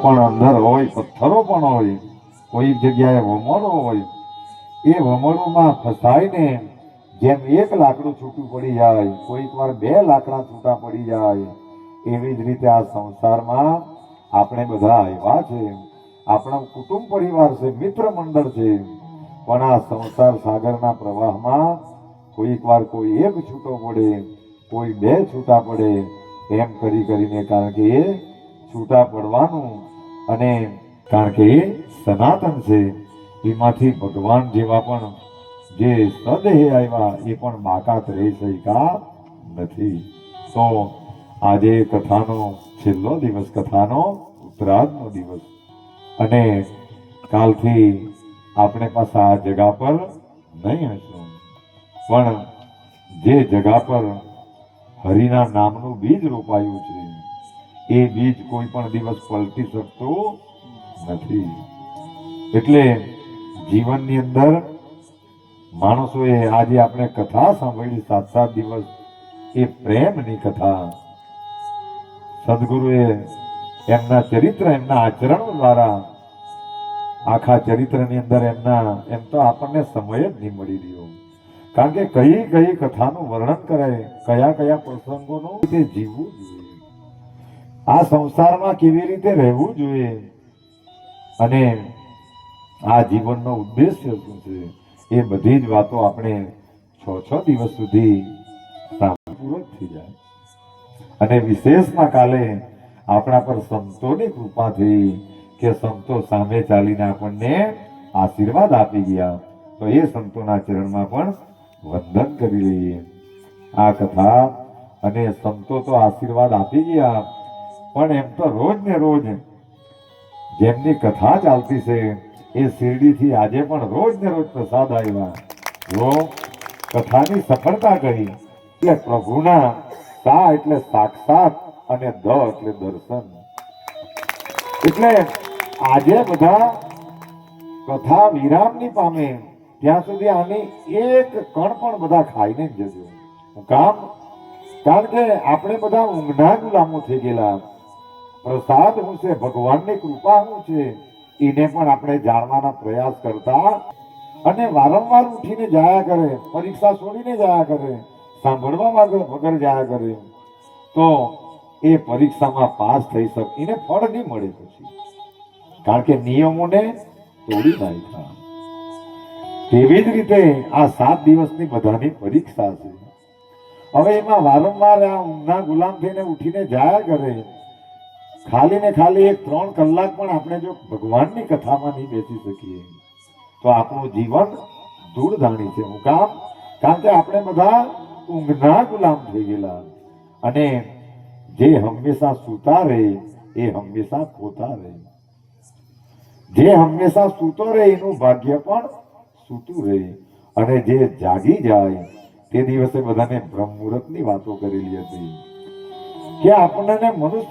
પણ અંદર હોય, પથ્થરો પણ હોય, કોઈ જગ્યાએ વમળો હોય, એ વમળોમાં ફસાઈને જેમ એક લાકડું છૂટું પડી જાય, કોઈક વાર બે લાકડા છૂટા પડી જાય, એવી જ રીતે આ સંસારમાં આપણે બધા આવ્યા છે, આપણા કુટુંબ પરિવાર છે, મિત્ર મંડળ છે, પણ આ સંસાર સાગરના પ્રવાહમાં કોઈક વાર કોઈ એક છૂટો પડે, કોઈ બે છૂટા પડે, એમ કરી કરીને, કારણ કે એ છૂટા પડવાનું, અને કારણ કે એ સનાતન છે, એમાંથી ભગવાન જેવા પણ જે સદેહ આવ્યા એ પણ બાકાત રહી શક્યા નથી. તો આજે કથાનો છેલ્લો દિવસ, કથાનો ઉત્તરાર્ધનો દિવસ, અને કાલથી આપણે પાછા આ જગા પર નહીં હશું, પણ જે જગા પર હરિના નામનું બીજ રોપાયું છે, એ બીજ કોઈ પણ દિવસ પલટી શકતું નથી. એટલે જીવનની અંદર માણસોએ આજે આપણે કથા સાંભળી 7-7 દિવસ, એ પ્રેમની કથા, સદગુરુએ એમના ચરિત્ર, એમના આચરણ દ્વારા, આખા ચરિત્રની અંદર એમના, એમ તો આપણને સમય જ નહીં મળી રહ્યો, કારણ કે કઈ કઈ કથાનું વર્ણન કરે, કયા કયા પ્રસંગોનું તે જીવવું જોઈએ, આ સંસારમાં કેવી રીતે રહેવું જોઈએ, અને આ જીવનનો ઉદ્દેશ્ય શું છે, એ બધી જ વાતો આપણે 6-6 દિવસ સુધી પૂરો થઈ જાય. અને વિશેષમાં કાલે આપણા પર સંતોની કૃપા થઈ કે સંતો સામે ચાલીને આપણને આશીર્વાદ આપી ગયા, તો એ સંતોના ચરણમાં પણ વંદન કરી લઈએ. આ કથા અને સંતો તો આશીર્વાદ આપી ગયા, પણ એમ તો રોજ ને રોજ જેમની કથા ચાલતી છે, એ શિરડીથી આજે પણ રોજ ને રોજ પ્રસાદ આવ્યા. જો કથાની સફળતા કહી કે પ્રભુના સા એટલે સાક્ષાત અને દ એટલે દર્શન. એટલે આજે બધા કથા વિરામ ની પામે ત્યાં સુધી આની એક કણ પણ બધા ખાઈને જ જજો. કામ, કારણ કે આપણે બધા ઊંઘના ગુલામો થઈ ગયેલા. પ્રસાદ શું છે, ભગવાનની કૃપા શું છે, એને પણ આપણે જાણવાના પ્રયાસ કરતા, અને વારંવાર ઉઠીને જાયા કરે, પરીક્ષા છોડીને જાયા કરે, સાંભળવા વગર જાયા કરે, તો એ પરીક્ષામાં પાસ થઈ શકે, એને ફળ નહીં મળે પછી, કારણ કે નિયમોને તોડી નાખ્યા. તેવી જ રીતે આ 7 દિવસની બધાની પરીક્ષા છે. હવે એમાં વારંવાર આ ઊંઘના ગુલામ થઈને ઉઠીને જાયા કરે, ખાલી ને ખાલી 1-3 કલાક પણ આપણે જો ભગવાનની કથામાં નહીં બેસી શકીએ, તો આપણું જીવન ધૂળધાણી છે. હું કામ, કારણ કે આપણે બધા ઊંઘના ગુલામ થઈ ગયેલા, અને જે હંમેશા સૂતા રહે એ હંમેશા ખોતા રહે, જે હંમેશા સૂતો રહે એનું ભાગ્ય પણ સૂતું રહે, અને જે જાગી જાય તે દિવસે બધાને બ્રહ્મ મુહૂર્તની વાતો કરેલી હતી કે આપણને મનુષ્ય